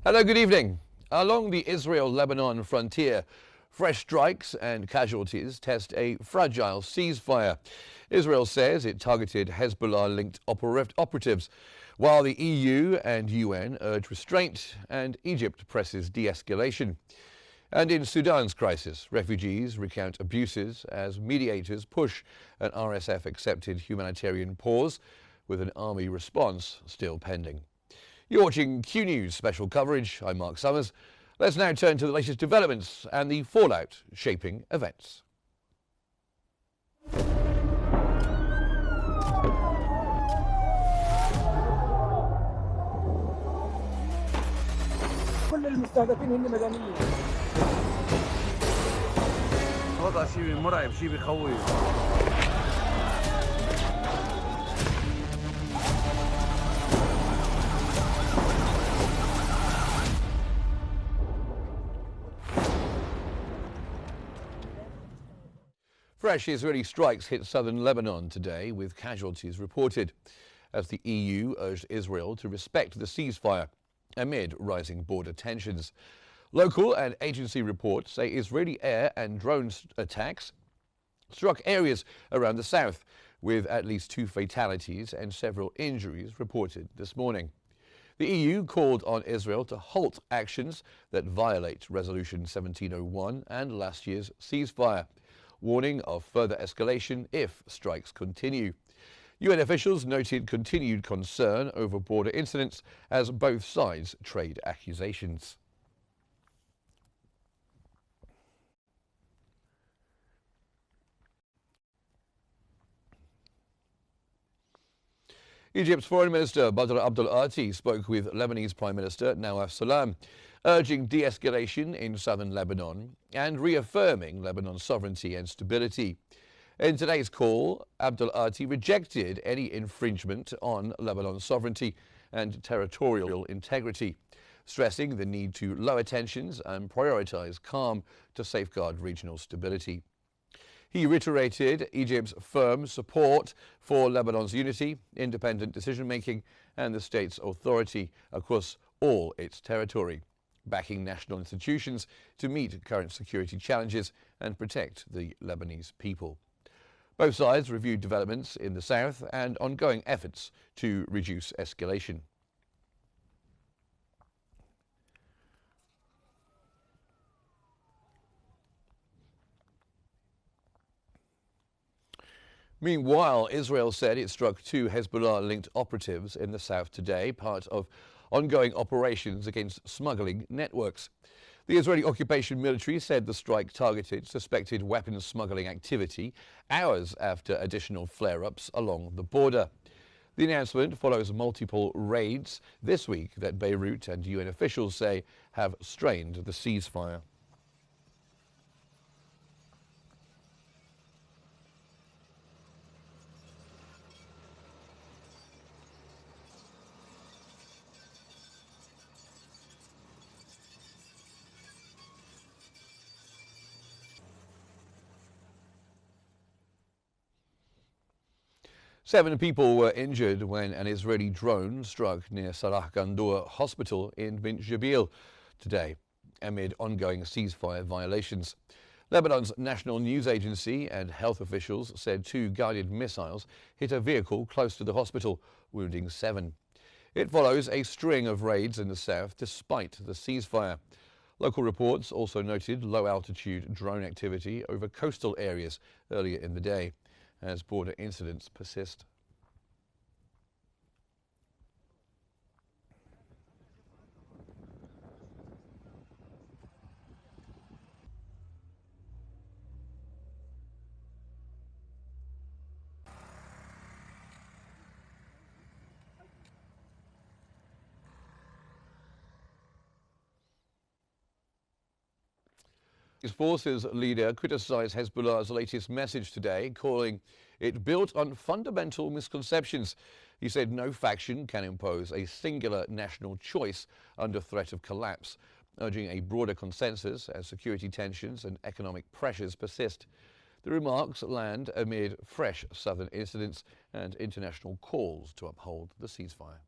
Hello, good evening. Along the Israel-Lebanon frontier, fresh strikes and casualties test a fragile ceasefire. Israel says it targeted Hezbollah-linked operatives, while the EU and UN urge restraint and Egypt presses de-escalation. And in Sudan's crisis, refugees recount abuses as mediators push an RSF-accepted humanitarian pause, with an army response still pending. You're watching Qnews special coverage. I'm Mark Summers. Let's now turn to the latest developments and the fallout shaping events. كل المستهدفين هن مدنيين. وضع شيء مرعب، شيء بخوف. Fresh Israeli strikes hit southern Lebanon today, with casualties reported, as the EU urged Israel to respect the ceasefire amid rising border tensions. Local and agency reports say Israeli air and drone attacks struck areas around the south, with at least 2 fatalities and several injuries reported this morning. The EU called on Israel to halt actions that violate Resolution 1701 and last year's ceasefire, warning of further escalation if strikes continue. UN officials noted continued concern over border incidents as both sides trade accusations. Egypt's Foreign Minister Badr Abdel Ati spoke with Lebanese Prime Minister Nawaf Salam, urging de-escalation in southern Lebanon and reaffirming Lebanon's sovereignty and stability. In today's call, Abdel Ati rejected any infringement on Lebanon's sovereignty and territorial integrity, stressing the need to lower tensions and prioritize calm to safeguard regional stability. He reiterated Egypt's firm support for Lebanon's unity, independent decision-making, and the state's authority across all its territory, backing national institutions to meet current security challenges and protect the Lebanese people. Both sides reviewed developments in the south and ongoing efforts to reduce escalation. Meanwhile, Israel said it struck 2 Hezbollah-linked operatives in the south today, part of ongoing operations against smuggling networks. The Israeli occupation military said the strike targeted suspected weapons smuggling activity hours after additional flare-ups along the border. The announcement follows multiple raids this week that Beirut and UN officials say have strained the ceasefire. Seven people were injured when an Israeli drone struck near Sarah Gandour Hospital in Bint Jbeil today, amid ongoing ceasefire violations. Lebanon's national news agency and health officials said 2 guided missiles hit a vehicle close to the hospital, wounding 7. It follows a string of raids in the south despite the ceasefire. Local reports also noted low-altitude drone activity over coastal areas earlier in the day, as border incidents persist. His forces leader criticized Hezbollah's latest message today, calling it built on fundamental misconceptions. He said no faction can impose a singular national choice under threat of collapse, urging a broader consensus as security tensions and economic pressures persist. The remarks land amid fresh southern incidents and international calls to uphold the ceasefire.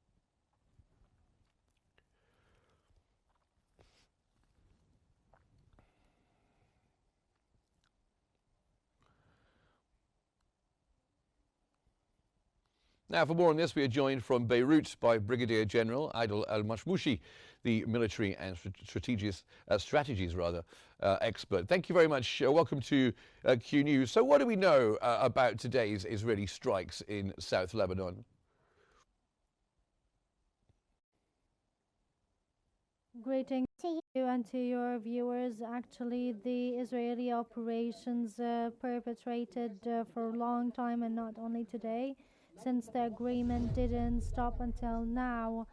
Now, for more on this, we are joined from Beirut by Brigadier General Adil Al-Mashmoushi, the military and strategies expert. Thank you very much. Welcome to Q News. So what do we know about today's Israeli strikes in South Lebanon? Greetings to you and to your viewers. Actually, the Israeli operations perpetrated for a long time and not only today, since the agreement didn't stop until now.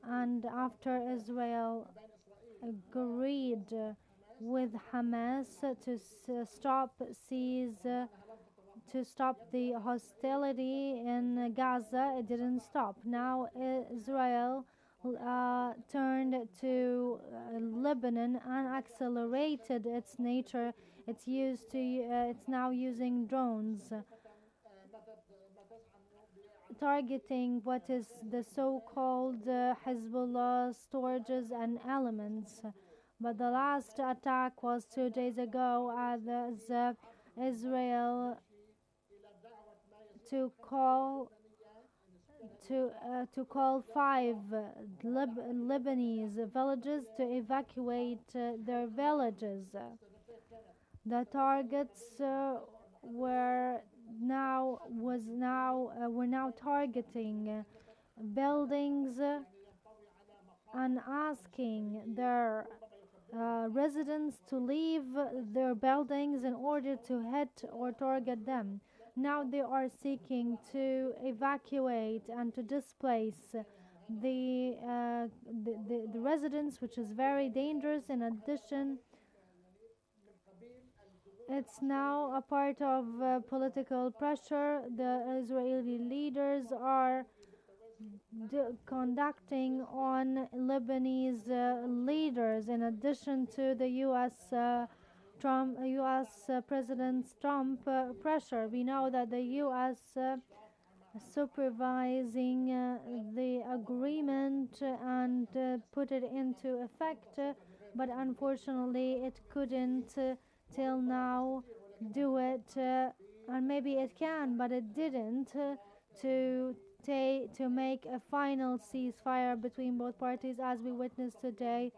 And after Israel agreed with Hamas to stop the hostility in Gaza, it didn't stop. Now Israel turned to Lebanon and accelerated its nature. It's now using drones, targeting what is the so-called Hezbollah storages and elements. But the last attack was 2 days ago as Israel to call 5 Lebanese villages to evacuate their villages. The targets were now targeting buildings and asking their residents to leave their buildings in order to hit or target them. Now they are seeking to evacuate and to displace the residents, which is very dangerous. In addition, it's now a part of political pressure. The Israeli leaders are conducting on Lebanese leaders, in addition to the U.S. President Trump pressure. We know that the U.S. Supervising the agreement and put it into effect, but unfortunately it couldn't till now do it, and maybe it can, but it didn't, to make a final ceasefire between both parties. As we witnessed today,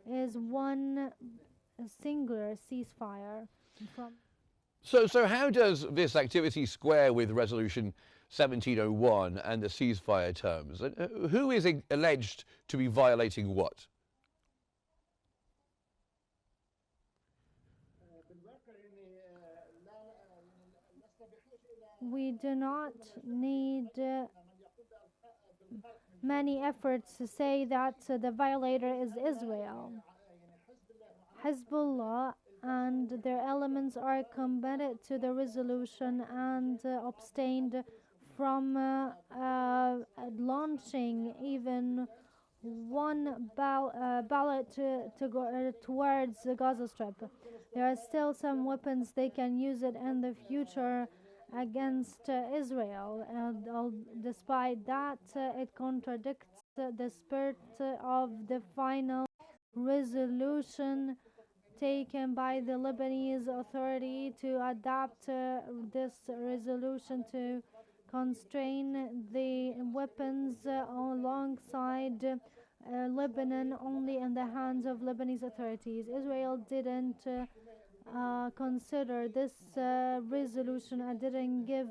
is one singular ceasefire. So how does this activity square with Resolution 1701 and the ceasefire terms? Who is alleged to be violating what? We do not need many efforts to say that the violator is Israel. Hezbollah and their elements are committed to the resolution and abstained from launching even one ballot to go towards the Gaza Strip. There are still some weapons they can use it in the future against Israel, and despite that, it contradicts the spirit of the final resolution taken by the Lebanese authority to adopt this resolution to constrain the weapons alongside Lebanon only in the hands of Lebanese authorities. Israel didn't consider this resolution and didn't give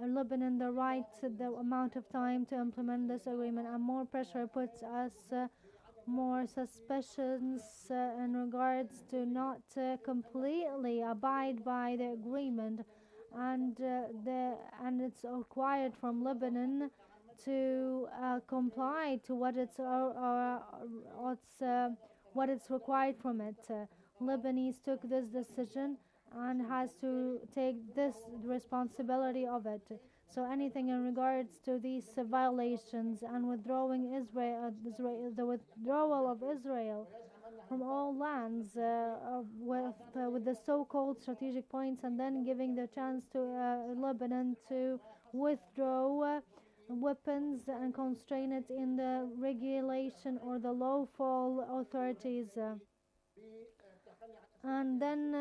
Lebanon the right, the amount of time to implement this agreement, and more pressure puts us more suspicions in regards to not completely abide by the agreement, and it's required from Lebanon to comply to what it's required from it. Lebanese took this decision and has to take this responsibility of it. So anything in regards to these violations and withdrawing the withdrawal of Israel from all lands with the so-called strategic points, and then giving the chance to Lebanon to withdraw weapons and constrain it in the regulation or the lawful authorities. And then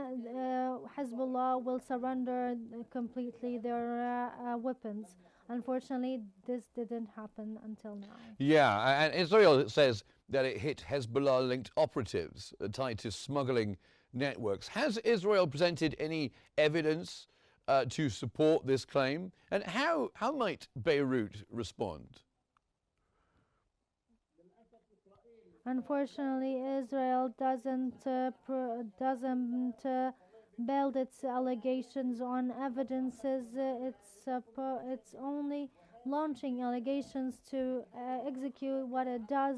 Hezbollah will surrender completely their weapons. Unfortunately, this didn't happen until now. Yeah, and Israel says that it hit Hezbollah-linked operatives tied to smuggling networks. Has Israel presented any evidence to support this claim? And how might Beirut respond? Unfortunately, Israel doesn't build its allegations on evidences. It's only launching allegations to execute what it does.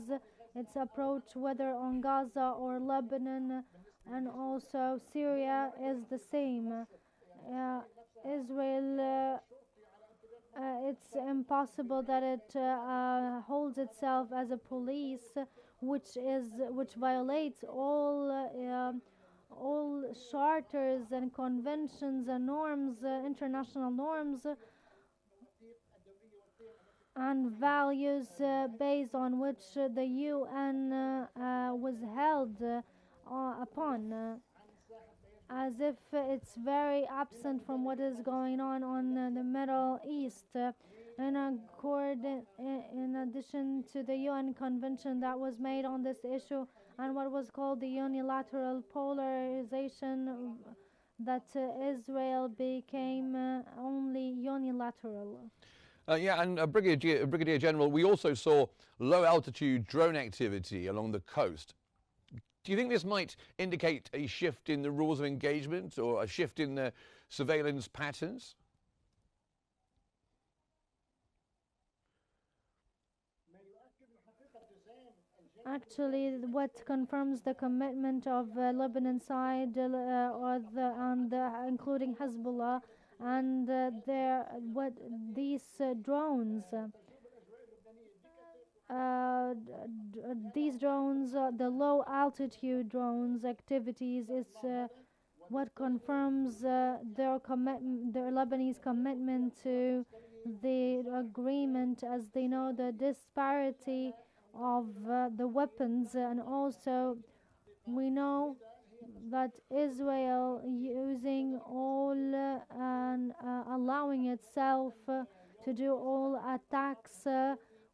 Its approach, whether on Gaza or Lebanon, and also Syria, is the same. Israel. It's impossible that it holds itself as a police, which violates all charters and conventions and norms, international norms, and values based on which the UN was held upon. As if it's very absent from what is going on the Middle East. In addition to the UN convention that was made on this issue and what was called the unilateral polarization, that Israel became only unilateral. Yeah, and Brigadier General, we also saw low-altitude drone activity along the coast. Do you think this might indicate a shift in the rules of engagement or a shift in the surveillance patterns? Actually, what confirms the commitment of Lebanon side, including Hezbollah, and these drones. These drones, the low altitude drones activities, is what confirms their Lebanese commitment to the agreement, as they know the disparity of the weapons, and also we know that Israel using all and allowing itself to do all attacks,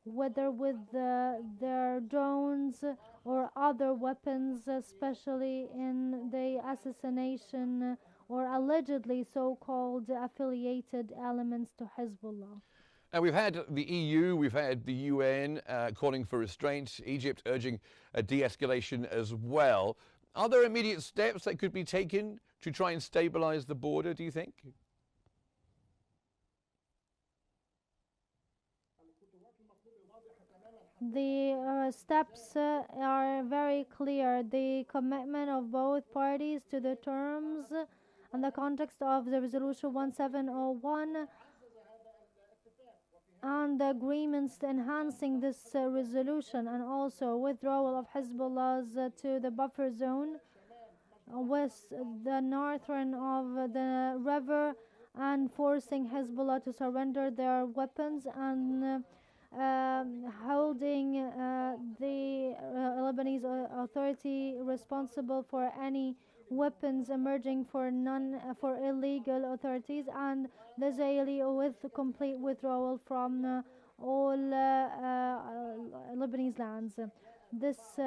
whether with their drones or other weapons, especially in the assassination or allegedly so-called affiliated elements to Hezbollah. And we've had the EU, we've had the UN calling for restraint, Egypt urging a de-escalation as well. Are there immediate steps that could be taken to try and stabilize the border, do you think? The steps are very clear. The commitment of both parties to the terms and the context of the Resolution 1701 and the agreements enhancing this resolution, and also withdrawal of Hezbollah's to the buffer zone west the northern of the river, and forcing Hezbollah to surrender their weapons, and holding the Lebanese authority responsible for any weapons emerging for illegal authorities, and the Israeli with complete withdrawal from all Lebanese lands. This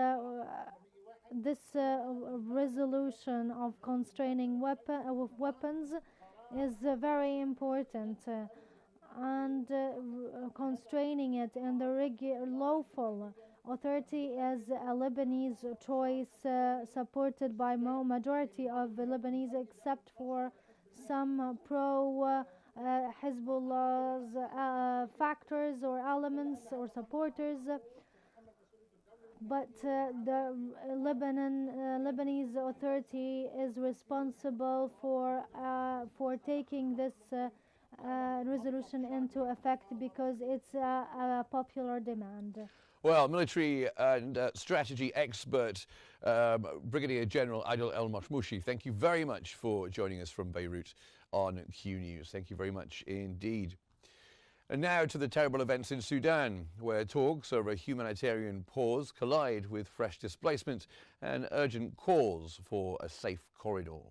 resolution of constraining weapons is very important, and constraining it in the lawful authority is a Lebanese choice, supported by majority of the Lebanese, except for some pro Hezbollah's factors or elements or supporters. But the Lebanese authority is responsible for taking this resolution into effect, because it's a popular demand. Well, military and strategy expert Brigadier General Adil El-Mashmoushi, thank you very much for joining us from Beirut on Q News. Thank you very much indeed. And now to the terrible events in Sudan, where talks over a humanitarian pause collide with fresh displacement and urgent calls for a safe corridor.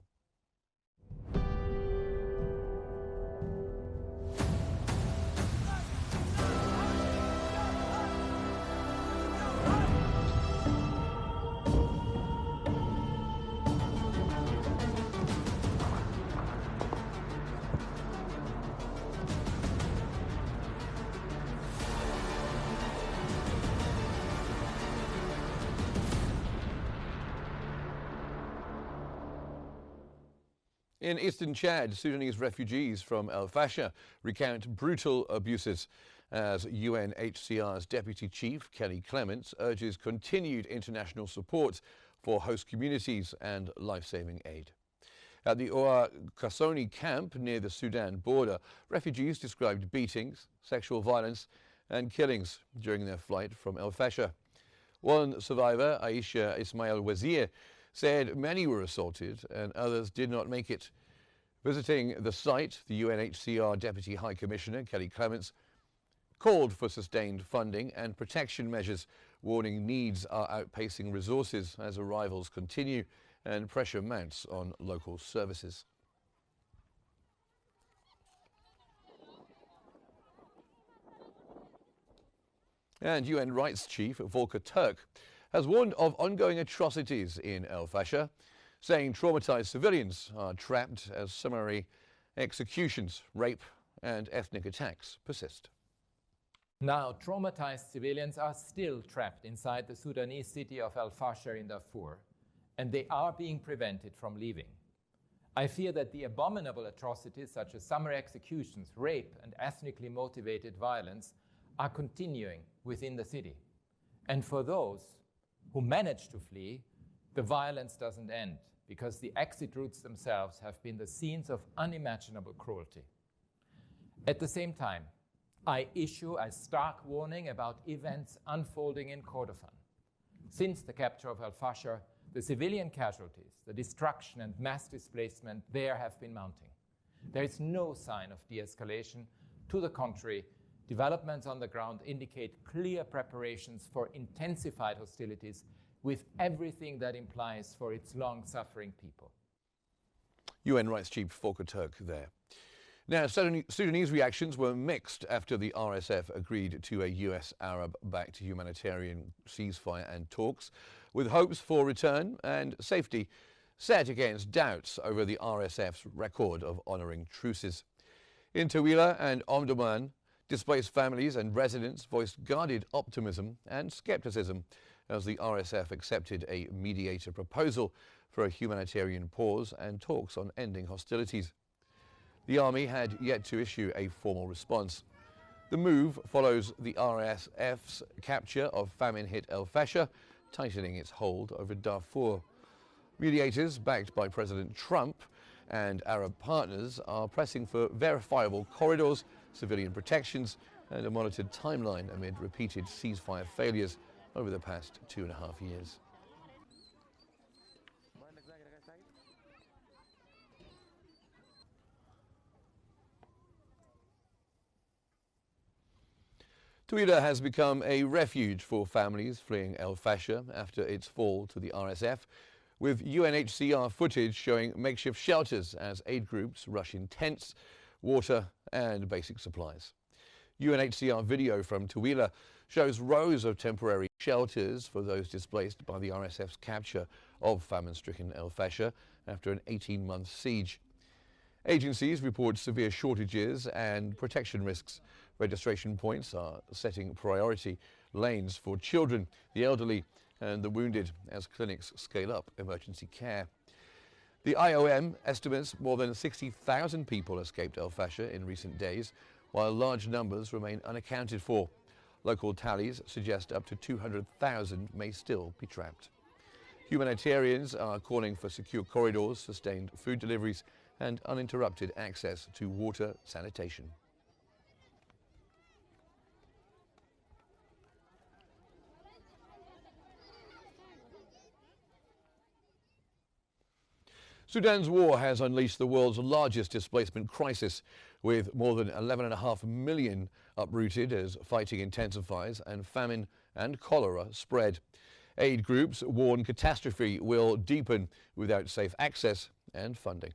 In eastern Chad, Sudanese refugees from El Fasher recount brutal abuses as UNHCR's Deputy Chief, Kelly Clements, urges continued international support for host communities and life-saving aid. At the Oa Kasoni camp near the Sudan border, refugees described beatings, sexual violence and killings during their flight from El Fasher. One survivor, Aisha Ismail Wazir, said many were assaulted and others did not make it. Visiting the site, the UNHCR Deputy High Commissioner, Kelly Clements, called for sustained funding and protection measures, warning needs are outpacing resources as arrivals continue and pressure mounts on local services. And UN Rights Chief Volker Turk has warned of ongoing atrocities in El Fasher, saying traumatized civilians are trapped as summary executions, rape and ethnic attacks persist. Now, traumatized civilians are still trapped inside the Sudanese city of El Fasher in Darfur, and they are being prevented from leaving. I fear that the abominable atrocities such as summer executions, rape and ethnically motivated violence are continuing within the city. And for those who manage to flee, the violence doesn't end because the exit routes themselves have been the scenes of unimaginable cruelty. At the same time, I issue a stark warning about events unfolding in Kordofan. Since the capture of El Fasher, the civilian casualties, the destruction and mass displacement there have been mounting. There is no sign of de-escalation. To the contrary, developments on the ground indicate clear preparations for intensified hostilities with everything that implies for its long-suffering people. UN Rights Chief Volker Turk there. Now, Sudanese reactions were mixed after the RSF agreed to a US Arab-backed humanitarian ceasefire and talks, with hopes for return and safety set against doubts over the RSF's record of honouring truces. In Tawila and Omdurman, displaced families and residents voiced guarded optimism and scepticism as the RSF accepted a mediator proposal for a humanitarian pause and talks on ending hostilities. The army had yet to issue a formal response. The move follows the RSF's capture of famine-hit El Fasher, tightening its hold over Darfur. Mediators, backed by President Trump and Arab partners, are pressing for verifiable corridors, civilian protections, and a monitored timeline amid repeated ceasefire failures over the past 2.5 years. Tawila has become a refuge for families fleeing El Fasher after its fall to the RSF, with UNHCR footage showing makeshift shelters as aid groups rush in tents, water and basic supplies. UNHCR video from Tawila shows rows of temporary shelters for those displaced by the RSF's capture of famine-stricken El Fasher after an 18-month siege. Agencies report severe shortages and protection risks. Registration points are setting priority lanes for children, the elderly and the wounded as clinics scale up emergency care. The IOM estimates more than 60,000 people escaped El Fasher in recent days, while large numbers remain unaccounted for. Local tallies suggest up to 200,000 may still be trapped. Humanitarians are calling for secure corridors, sustained food deliveries and uninterrupted access to water sanitation. Sudan's war has unleashed the world's largest displacement crisis, with more than 11.5 million uprooted as fighting intensifies and famine and cholera spread. Aid groups warn catastrophe will deepen without safe access and funding.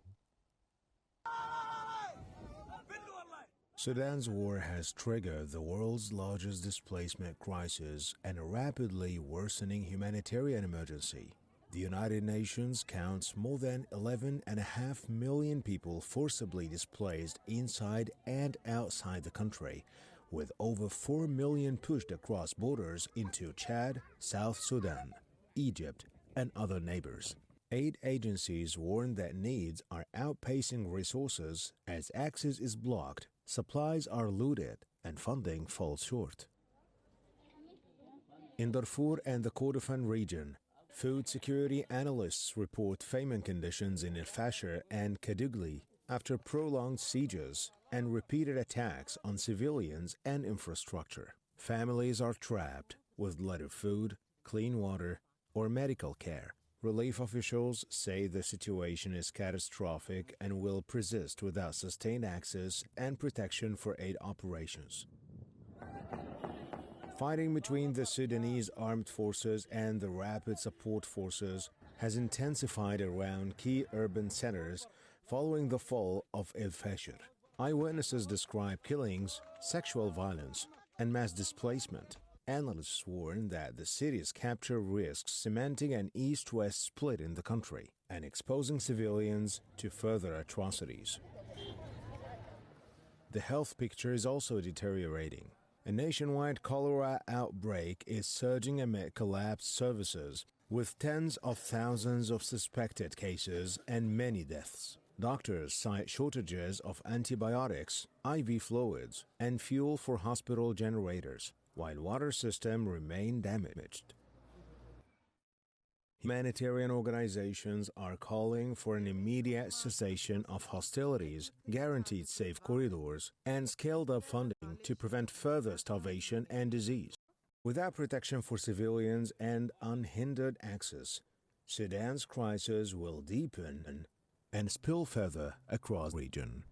Sudan's war has triggered the world's largest displacement crisis and a rapidly worsening humanitarian emergency. The United Nations counts more than 11.5 million people forcibly displaced inside and outside the country, with over 4 million pushed across borders into Chad, South Sudan, Egypt, and other neighbors. Aid agencies warn that needs are outpacing resources as access is blocked, supplies are looted, and funding falls short. In Darfur and the Kordofan region, food security analysts report famine conditions in El Fasher and Kadugli after prolonged sieges and repeated attacks on civilians and infrastructure. Families are trapped with little food, clean water, or medical care. Relief officials say the situation is catastrophic and will persist without sustained access and protection for aid operations. Fighting between the Sudanese armed forces and the Rapid Support Forces has intensified around key urban centers following the fall of El Fasher. Eyewitnesses describe killings, sexual violence, and mass displacement. Analysts warn that the city's capture risks cementing an east-west split in the country and exposing civilians to further atrocities. The health picture is also deteriorating. A nationwide cholera outbreak is surging amid collapsed services, with tens of thousands of suspected cases and many deaths. Doctors cite shortages of antibiotics, IV fluids, and fuel for hospital generators, while water systems remain damaged. Humanitarian organizations are calling for an immediate cessation of hostilities, guaranteed safe corridors, and scaled-up funding to prevent further starvation and disease. Without protection for civilians and unhindered access, Sudan's crisis will deepen and spill further across the region.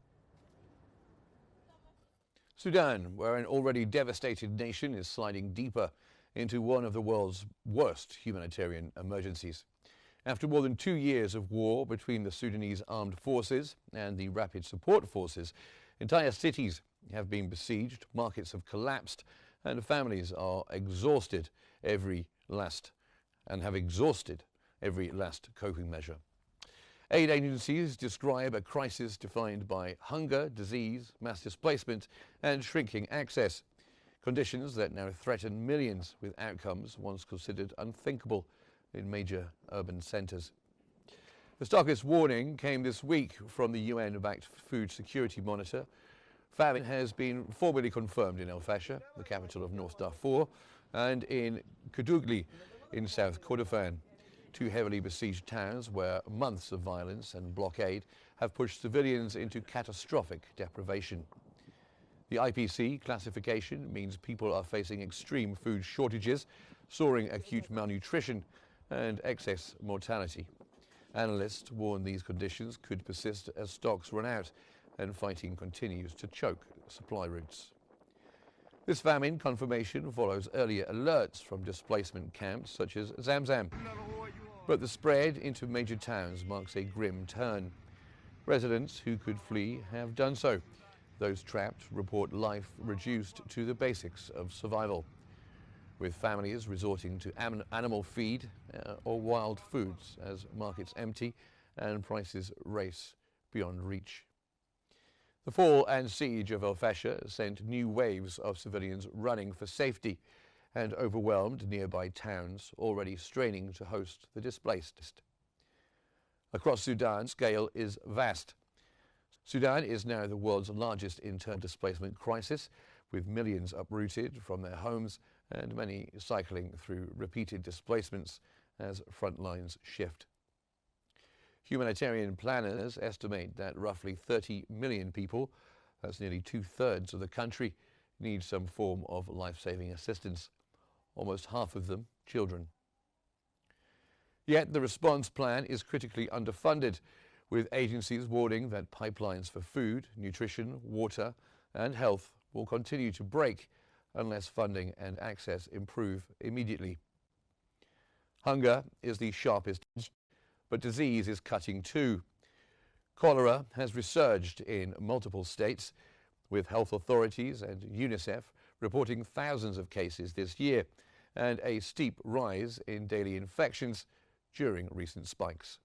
Sudan, where an already devastated nation is sliding deeper into one of the world's worst humanitarian emergencies. After more than 2 years of war between the Sudanese armed forces and the Rapid Support Forces, entire cities have been besieged, markets have collapsed, and families are exhausted have exhausted every last coping measure. Aid agencies describe a crisis defined by hunger, disease, mass displacement, and shrinking access. Conditions that now threaten millions, with outcomes once considered unthinkable in major urban centres. The starkest warning came this week from the UN-backed Food Security Monitor. Famine has been formally confirmed in El Fasher, the capital of North Darfur, and in Kadugli in South Kordofan, two heavily besieged towns where months of violence and blockade have pushed civilians into catastrophic deprivation. The IPC classification means people are facing extreme food shortages, soaring acute malnutrition, and excess mortality. Analysts warn these conditions could persist as stocks run out and fighting continues to choke supply routes. This famine confirmation follows earlier alerts from displacement camps such as Zamzam. But the spread into major towns marks a grim turn. Residents who could flee have done so. Those trapped report life reduced to the basics of survival, with families resorting to animal feed or wild foods as markets empty and prices race beyond reach. The fall and siege of El Fasher sent new waves of civilians running for safety and overwhelmed nearby towns already straining to host the displaced. Across Sudan, scale is vast. Sudan is now the world's largest internal displacement crisis, with millions uprooted from their homes and many cycling through repeated displacements as front lines shift. Humanitarian planners estimate that roughly 30 million people, that's nearly 2/3 of the country, need some form of life-saving assistance, almost half of them children. Yet the response plan is critically underfunded, with agencies warning that pipelines for food, nutrition, water, and health will continue to break unless funding and access improve immediately. Hunger is the sharpest, but disease is cutting too. Cholera has resurged in multiple states, with health authorities and UNICEF reporting thousands of cases this year and a steep rise in daily infections during recent spikes.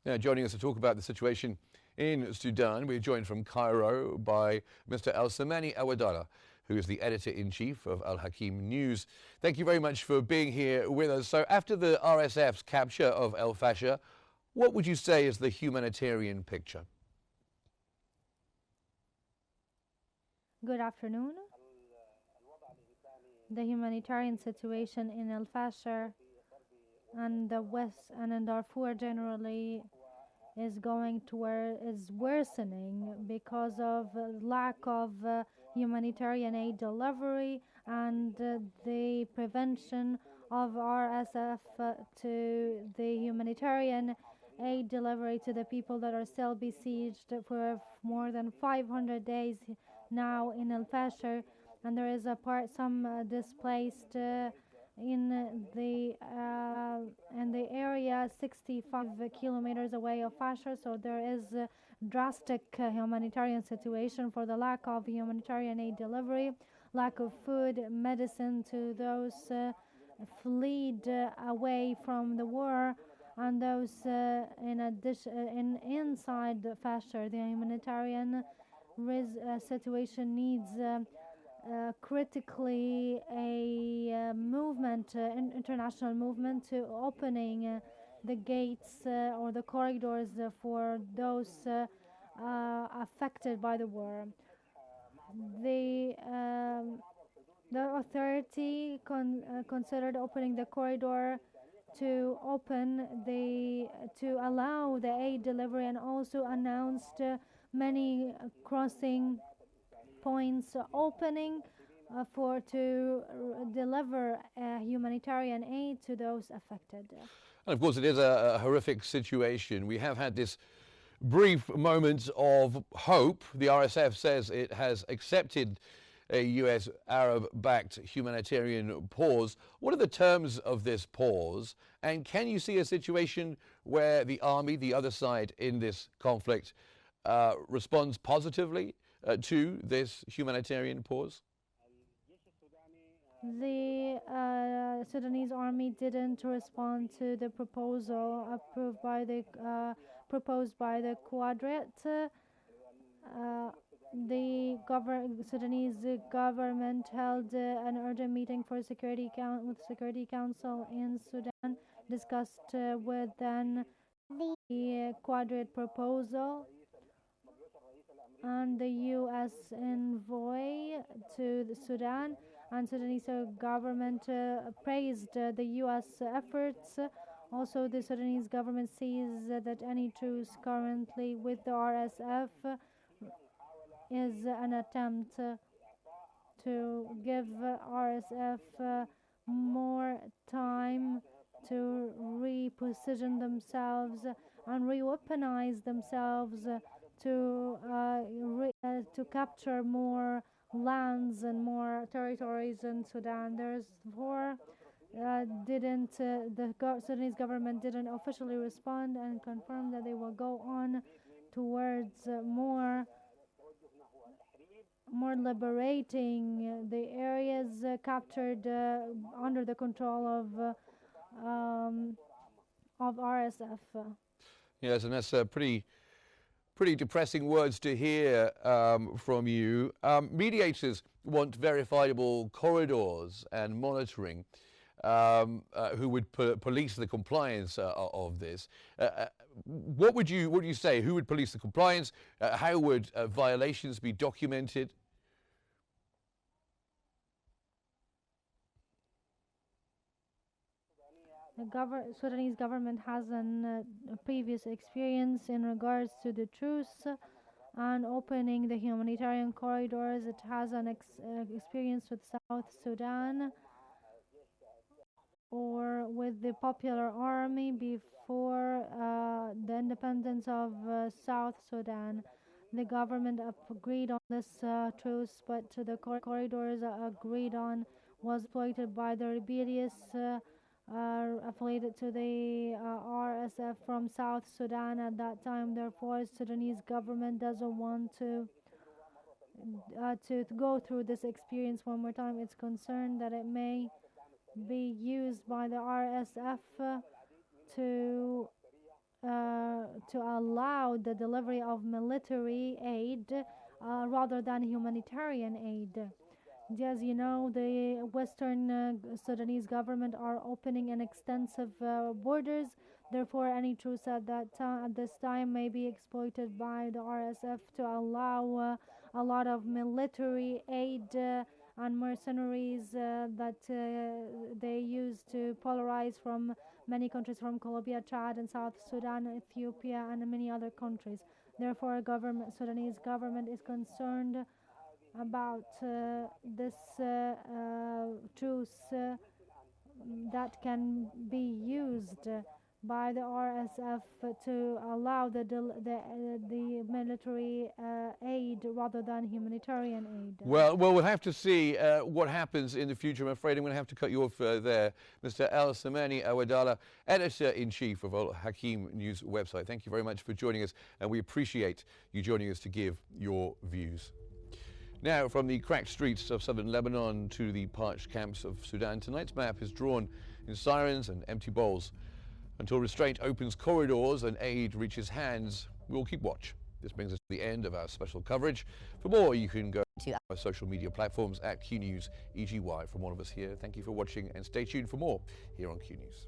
Now, joining us to talk about the situation in Sudan, we're joined from Cairo by Mr. Al-Samani Awadallah, who is the editor-in-chief of Al-Hakim News. Thank you very much for being here with us. So after the RSF's capture of El Fasher, what would you say is the humanitarian picture? Good afternoon. The humanitarian situation in El Fasher and the West and in Darfur generally is worsening because of lack of humanitarian aid delivery and the prevention of RSF to the humanitarian aid delivery to the people that are still besieged for more than 500 days now in El Fasher, and there is some displaced in the area 65 kilometers away of Fasher. So there is a drastic humanitarian situation for the lack of humanitarian aid delivery, lack of food, medicine to those fled away from the war, and those inside Fasher. The humanitarian situation needs critically a international movement to opening the gates or the corridors for those affected by the war. The authority considered opening the corridor to allow the aid delivery, and also announced many crossing points opening to deliver humanitarian aid to those affected. And of course, it is a horrific situation. We have had this brief moment of hope. The RSF says it has accepted a US Arab-backed humanitarian pause. What are the terms of this pause? And can you see a situation where the army, the other side in this conflict, responds positively to this humanitarian pause? The Sudanese army didn't respond to the proposal proposed by the Quadrate. The Sudanese government held an urgent meeting with Security Council in Sudan, discussed with then the Quadrate proposal, and the U.S. envoy to Sudan and Sudanese government praised the U.S. efforts. Also, the Sudanese government sees that any truce currently with the RSF is an attempt to give RSF more time to reposition themselves and re-weaponize themselves to capture more lands and more territories in Sudan. The Sudanese government didn't officially respond and confirm that they will go on towards more liberating the areas captured under the control of RSF. Yes, and that's pretty depressing words to hear from you. Mediators want verifiable corridors and monitoring who would police the compliance of this. What would you say? Who would police the compliance? How would violations be documented? The Sudanese government has a previous experience in regards to the truce and opening the humanitarian corridors. It has an experience with South Sudan or with the Popular Army before the independence of South Sudan. The government agreed on this truce, but the corridors agreed on was exploited by the rebellious affiliated to the RSF from South Sudan at that time. Therefore, Sudanese government doesn't want to go through this experience one more time. It's concerned that it may be used by the RSF to to allow the delivery of military aid rather than humanitarian aid. As you know, the Western Sudanese government are opening an extensive borders. Therefore, any truce at this time may be exploited by the RSF to allow a lot of military aid and mercenaries that they use to polarize from many countries, from Colombia, Chad, and South Sudan, Ethiopia, and many other countries. Therefore, Sudanese government is concerned about this truce that can be used by the RSF to allow the military aid rather than humanitarian aid. Well, we'll have to see what happens in the future. I'm afraid I'm going to have to cut you off there. Mr. Al-Samani Awadallah, Editor-in-Chief of Al Hakim News website. Thank you very much for joining us, and we appreciate you joining us to give your views. Now, from the cracked streets of southern Lebanon to the parched camps of Sudan, tonight's map is drawn in sirens and empty bowls. Until restraint opens corridors and aid reaches hands, we'll keep watch. This brings us to the end of our special coverage. For more, you can go to our social media platforms at Qnews EGY. From all of us here, thank you for watching, and stay tuned for more here on Qnews.